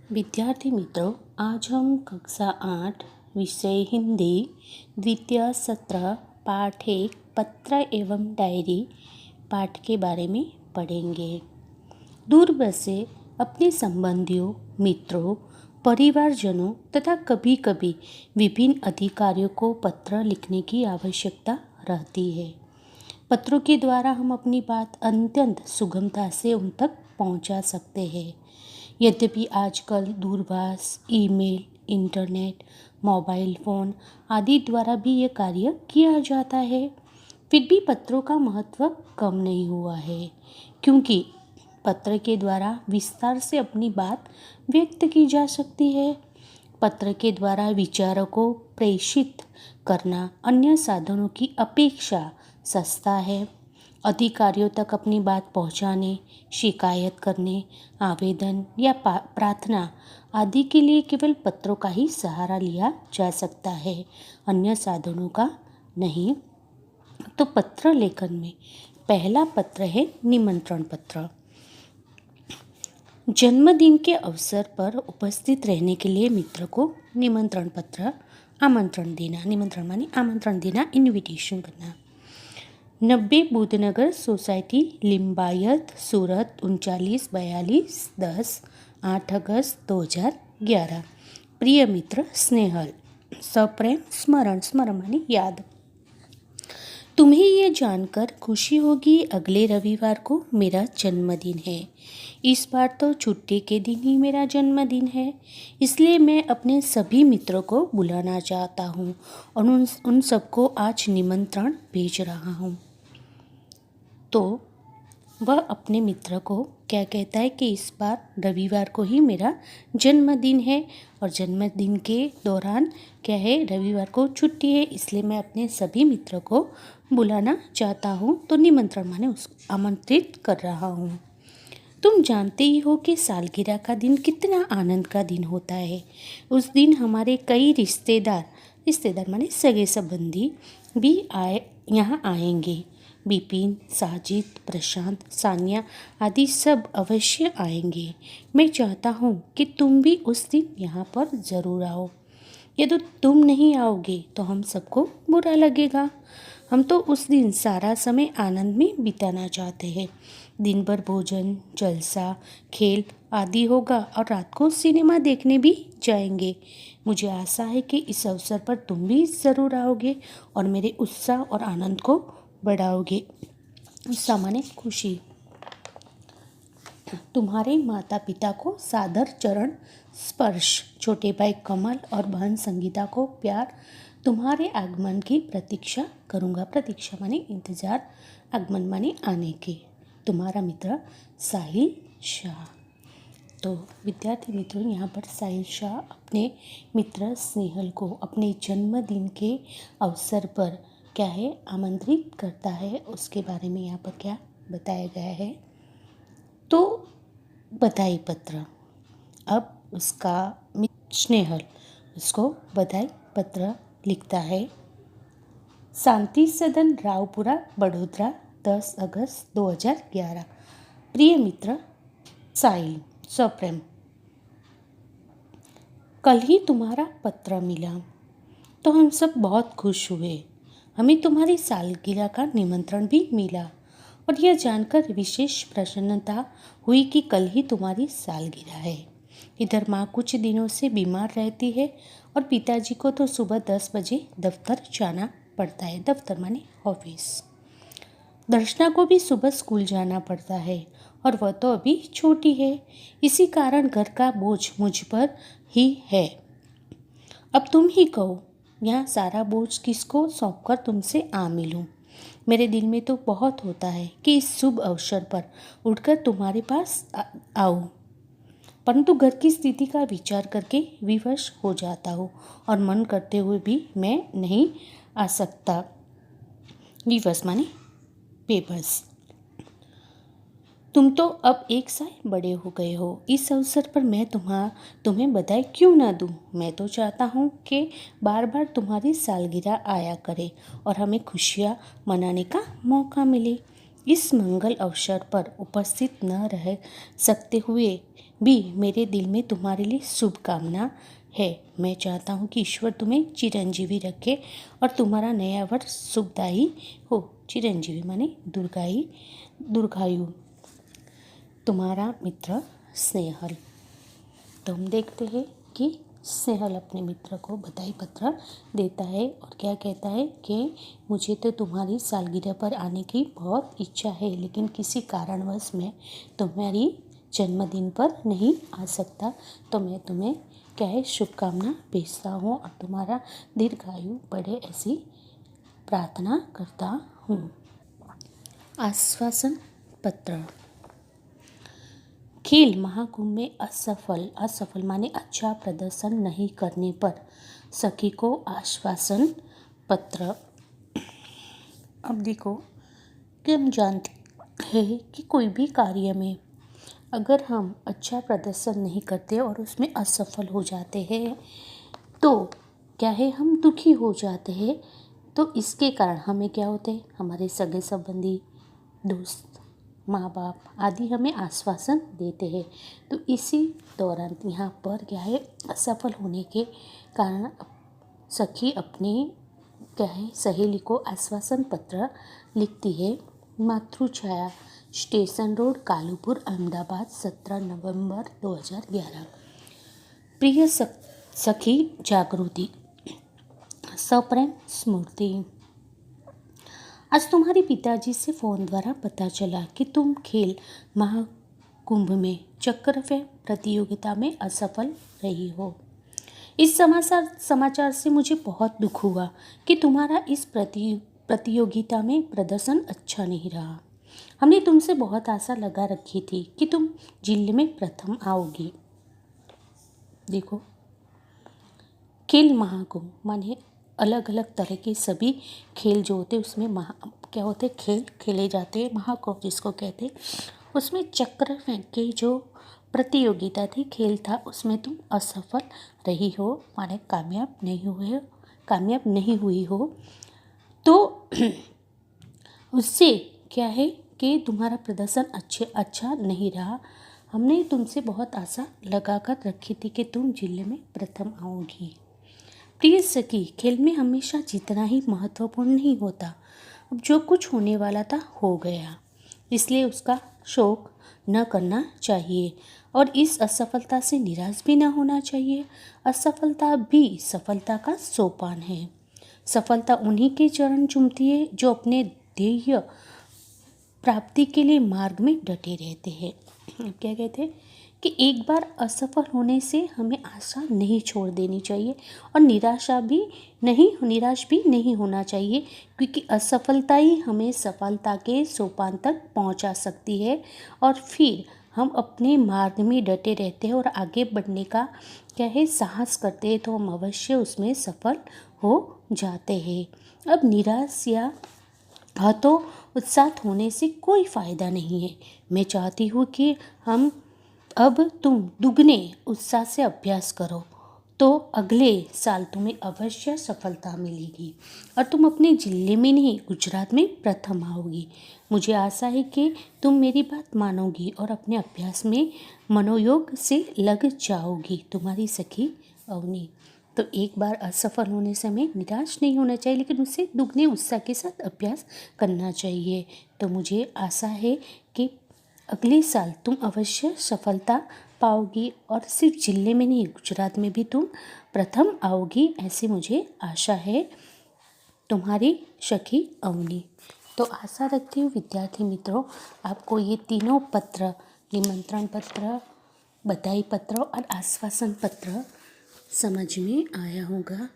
विद्यार्थी मित्रों, आज हम कक्षा 8 विषय हिंदी द्वितीय सत्र पाठ 1 पत्र एवं डायरी पाठ के बारे में पढ़ेंगे। दूर बसे अपने संबंधियों, मित्रों, परिवारजनों तथा कभी कभी विभिन्न अधिकारियों को पत्र लिखने की आवश्यकता रहती है। पत्रों के द्वारा हम अपनी बात अत्यंत सुगमता से उन तक पहुंचा सकते हैं। यद्यपि आजकल दूरभाष, ईमेल, इंटरनेट, मोबाइल फ़ोन आदि द्वारा भी ये कार्य किया जाता है, फिर भी पत्रों का महत्व कम नहीं हुआ है, क्योंकि पत्र के द्वारा विस्तार से अपनी बात व्यक्त की जा सकती है। पत्र के द्वारा विचारों को प्रेषित करना अन्य साधनों की अपेक्षा सस्ता है। अधिकारियों तक अपनी बात पहुंचाने, शिकायत करने, आवेदन या प्रार्थना आदि के लिए केवल पत्रों का ही सहारा लिया जा सकता है, अन्य साधनों का नहीं। तो पत्र लेखन में पहला पत्र है निमंत्रण पत्र। जन्मदिन के अवसर पर उपस्थित रहने के लिए मित्र को निमंत्रण पत्र, आमंत्रण देना, निमंत्रण माने आमंत्रण देना, इनविटेशन करना। 90 बुद्धनगर सोसाइटी, लिम्बायत, सूरत 3942 10 8 अगस्त 2011। प्रिय मित्र स्नेहल, सप्रेम स्मरण, स्मरण माने याद। तुम्हें ये जानकर खुशी होगी अगले रविवार को मेरा जन्मदिन है। इस बार तो छुट्टी के दिन ही मेरा जन्मदिन है, इसलिए मैं अपने सभी मित्रों को बुलाना चाहता हूँ और उन सबको आज निमंत्रण भेज रहा हूँ। तो वह अपने मित्र को क्या कहता है कि इस बार रविवार को ही मेरा जन्मदिन है और जन्मदिन के दौरान क्या है, रविवार को छुट्टी है, इसलिए मैं अपने सभी मित्रों को बुलाना चाहता हूँ। तो निमंत्रण माने उसको आमंत्रित कर रहा हूँ। तुम जानते ही हो कि सालगिरह का दिन कितना आनंद का दिन होता है। उस दिन हमारे कई रिश्तेदार माने सगे संबंधी भी यहाँ आएंगे। बिपिन, साजिद, प्रशांत, सानिया आदि सब अवश्य आएंगे। मैं चाहता हूँ कि तुम भी उस दिन यहाँ पर ज़रूर आओ। यदि तुम नहीं आओगे तो हम सबको बुरा लगेगा। हम तो उस दिन सारा समय आनंद में बिताना चाहते हैं। दिन भर भोजन, जलसा, खेल आदि होगा और रात को सिनेमा देखने भी जाएंगे। मुझे आशा है कि इस अवसर पर तुम भी ज़रूर आओगे और मेरे उत्साह और आनंद को बढ़ाओगे। उत्साह माने खुशी। तुम्हारे माता पिता को सादर चरण स्पर्श। छोटे भाई कमल और बहन संगीता को प्यार। तुम्हारे आगमन की प्रतीक्षा करूँगा। प्रतीक्षा माने इंतज़ार, आगमन माने आने की। तुम्हारा मित्र साहिल शाह। तो विद्यार्थी मित्रों, यहाँ पर साहिल शाह अपने मित्र स्नेहल को अपने जन्मदिन के अवसर पर क्या है, आमंत्रित करता है। उसके बारे में यहाँ पर क्या बताया गया है। तो बधाई पत्र। अब उसका मित्र स्नेहल उसको बधाई पत्र लिखता है। शांति सदन, रावपुरा, बड़ोदरा, 10 अगस्त 2011। प्रिय मित्र साहिल, सप्रेम, कल ही तुम्हारा पत्र मिला तो हम सब बहुत खुश हुए। हमें तुम्हारी सालगिरह का निमंत्रण भी मिला और यह जानकर विशेष प्रसन्नता हुई कि कल ही तुम्हारी सालगिरह है। इधर माँ कुछ दिनों से बीमार रहती है और पिताजी को तो सुबह 10 बजे दफ्तर जाना पड़ता है। दफ्तर माने ऑफिस। दर्शना को भी सुबह स्कूल जाना पड़ता है और वह तो अभी छोटी है। इसी कारण घर का बोझ मुझ पर ही है। अब तुम ही कहो, यहाँ सारा बोझ किसको सौंपकर तुमसे आ मिलूं। मेरे दिल में तो बहुत होता है कि इस शुभ अवसर पर उठकर तुम्हारे पास आऊं, परंतु घर की स्थिति का विचार करके विवश हो जाता हूँ और मन करते हुए भी मैं नहीं आ सकता। विवश माने बेबस। तुम तो अब 1 साल बड़े हो गए हो। इस अवसर पर मैं तुम्हें बधाई क्यों ना दूं। मैं तो चाहता हूँ कि बार बार तुम्हारी सालगिरह आया करे और हमें खुशियाँ मनाने का मौका मिले। इस मंगल अवसर पर उपस्थित न रह सकते हुए भी मेरे दिल में तुम्हारे लिए शुभकामना है। मैं चाहता हूँ कि ईश्वर तुम्हें चिरंजीवी रखे और तुम्हारा नया वर्ष सुखदायी हो। चिरंजीवी माने दीर्घायु। तुम्हारा मित्र स्नेहल। तो हम देखते हैं कि स्नेहल अपने मित्र को बधाई पत्र देता है और क्या कहता है कि मुझे तो तुम्हारी सालगिरह पर आने की बहुत इच्छा है, लेकिन किसी कारणवश मैं तुम्हारी जन्मदिन पर नहीं आ सकता, तो मैं तुम्हें क्या है शुभकामना भेजता हूँ और तुम्हारा दीर्घायु बढ़े ऐसी प्रार्थना करता हूँ। आश्वासन पत्र। खेल महाकुंभ में असफल माने अच्छा प्रदर्शन नहीं करने पर सखी को आश्वासन पत्र। अब देखो कि हम जानते हैं कि कोई भी कार्य में अगर हम अच्छा प्रदर्शन नहीं करते और उसमें असफल हो जाते हैं तो क्या है हम दुखी हो जाते हैं। तो इसके कारण हमें क्या होते हैं, हमारे सगे संबंधी, दोस्त, माँ बाप आदि हमें आश्वासन देते हैं। तो इसी दौरान यहाँ पर क्या है असफल होने के कारण सखी अपनी क्या है सहेली को आश्वासन पत्र लिखती है। मातृछाया, स्टेशन रोड, कालूपुर, अहमदाबाद, 17 नवंबर 2011। प्रिय सखी जागृति, सप्रेम स्मृति। आज तुम्हारे पिताजी से फ़ोन द्वारा पता चला कि तुम खेल महाकुंभ में चक्रव्यूह प्रतियोगिता में असफल रही हो। इस समाचार से मुझे बहुत दुख हुआ कि तुम्हारा इस प्रतियोगिता में प्रदर्शन अच्छा नहीं रहा। हमने तुमसे बहुत आशा लगा रखी थी कि तुम जिले में प्रथम आओगी। देखो, खेल महाकुंभ माने अलग अलग तरह के सभी खेल जो होते हैं उसमें क्या होते हैं खेल खेले जाते हैं। महाकुंभ जिसको कहते हैं, उसमें चक्रव्यूह की जो प्रतियोगिता थी, खेल था, उसमें तुम असफल रही हो माने कामयाब नहीं हुई हो। तो उससे क्या है कि तुम्हारा प्रदर्शन अच्छा नहीं रहा। हमने तुमसे बहुत आशा लगा कर रखी थी कि तुम जिले में प्रथम आओगी। प्रिय सखी, खेल में हमेशा जीतना ही महत्वपूर्ण नहीं होता। अब जो कुछ होने वाला था हो गया, इसलिए उसका शोक न करना चाहिए और इस असफलता से निराश भी न होना चाहिए। असफलता भी सफलता का सोपान है। सफलता उन्हीं के चरण चूमती है जो अपने ध्येय प्राप्ति के लिए मार्ग में डटे रहते हैं। क्या कहते हैं कि एक बार असफल होने से हमें आशा नहीं छोड़ देनी चाहिए और निराश भी नहीं होना चाहिए, क्योंकि असफलता ही हमें सफलता के सोपान तक पहुंचा सकती है और फिर हम अपने मार्ग में डटे रहते हैं और आगे बढ़ने का क्या है साहस करते हैं, तो हम अवश्य उसमें सफल हो जाते हैं। अब निराश या तो उत्साहित होने से कोई फ़ायदा नहीं है। मैं चाहती हूँ कि अब तुम दुगने उत्साह से अभ्यास करो, तो अगले साल तुम्हें अवश्य सफलता मिलेगी और तुम अपने जिले में नहीं गुजरात में प्रथम आओगी। मुझे आशा है कि तुम मेरी बात मानोगी और अपने अभ्यास में मनोयोग से लग जाओगी। तुम्हारी सखी अवनी। तो एक बार असफल होने से हमें निराश नहीं होना चाहिए, लेकिन उससे दुगने उत्साह के साथ अभ्यास करना चाहिए। तो मुझे आशा है कि अगले साल तुम अवश्य सफलता पाओगी और सिर्फ जिले में नहीं गुजरात में भी तुम प्रथम आओगी, ऐसी मुझे आशा है। तुम्हारी सखी अवनी। तो आशा रखती हूँ विद्यार्थी मित्रों, आपको ये तीनों पत्र, निमंत्रण पत्र, बधाई पत्र और आश्वासन पत्र समझ में आया होगा।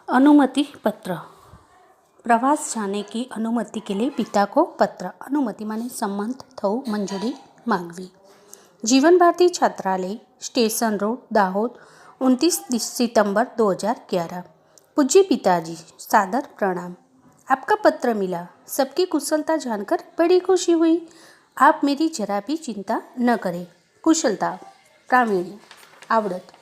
अनुमति पत्र। प्रवास जाने की अनुमति के लिए पिता को पत्र। अनुमति माने संमत थવું, मंजूरी मांगवी। जीवन भारती छात्रालय, स्टेशन रोड, दाहोद, 29 सितंबर 2011। पूज्य पिताजी, सादर प्रणाम। आपका पत्र मिला, सबकी कुशलता जानकर बड़ी खुशी हुई। आप मेरी जरा भी चिंता न करें। कुशलता, प्रावीण्य, आवड़त।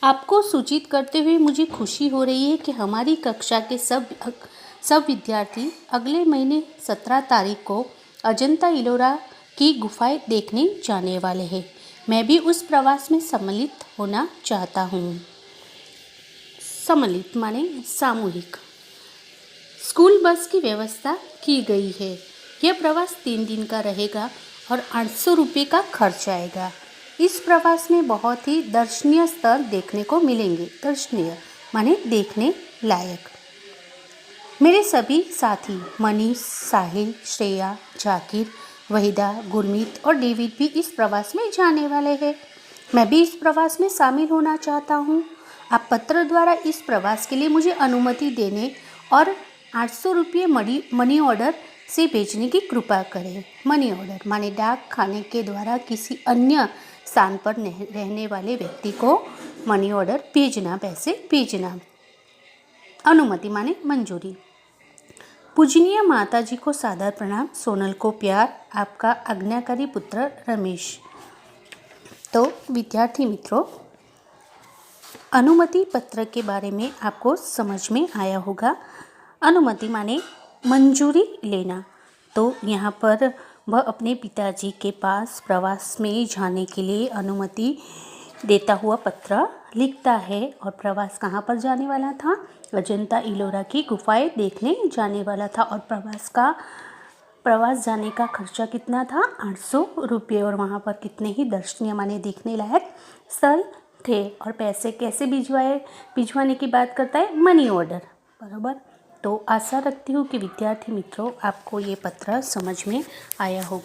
आपको सूचित करते हुए मुझे खुशी हो रही है कि हमारी कक्षा के सब विद्यार्थी अगले महीने 17 तारीख को अजंता इलोरा की गुफाएं देखने जाने वाले हैं। मैं भी उस प्रवास में सम्मिलित होना चाहता हूँ। सम्मिलित माने सामूहिक। स्कूल बस की व्यवस्था की गई है। यह प्रवास 3 दिन का रहेगा और 800 रुपये का खर्च आएगा। इस प्रवास में बहुत ही दर्शनीय स्थल देखने को मिलेंगे। दर्शनीय माने देखने लायक। मेरे सभी साथी मनीष, साहिल, श्रेया, जाकिर, वहीदा, गुरमीत और डेविड भी इस प्रवास में जाने वाले हैं। मैं भी इस प्रवास में शामिल होना चाहता हूँ। आप पत्र द्वारा इस प्रवास के लिए मुझे अनुमति देने और 800 रुपये मनी ऑर्डर से भेजने की कृपा करें। मनी ऑर्डर माने डाक खाने के द्वारा किसी अन्य स्थान पर रहने वाले व्यक्ति को मनी ऑर्डर भेजना, पैसे भेजना। अनुमति माने मंजूरी। पूजनीय माता जी को सादर प्रणाम, सोनल को प्यार, आपका आज्ञाकारी पुत्र रमेश। तो विद्यार्थी मित्रों, अनुमति पत्र के बारे में आपको समझ में आया होगा। अनुमति माने मंजूरी लेना। तो यहाँ पर वह अपने पिताजी के पास प्रवास में जाने के लिए अनुमति देता हुआ पत्र लिखता है। और प्रवास कहाँ पर जाने वाला था? अजंता इलोरा की गुफाएं देखने जाने वाला था। और प्रवास जाने का खर्चा कितना था? 800 रुपये। और वहाँ पर कितने ही दर्शनीय माने देखने लायक स्थल थे। और पैसे कैसे भिजवाने की बात करता है? मनी ऑर्डर, बराबर। तो आशा रखती हूँ कि विद्यार्थी मित्रों आपको ये पत्र समझ में आया होगा।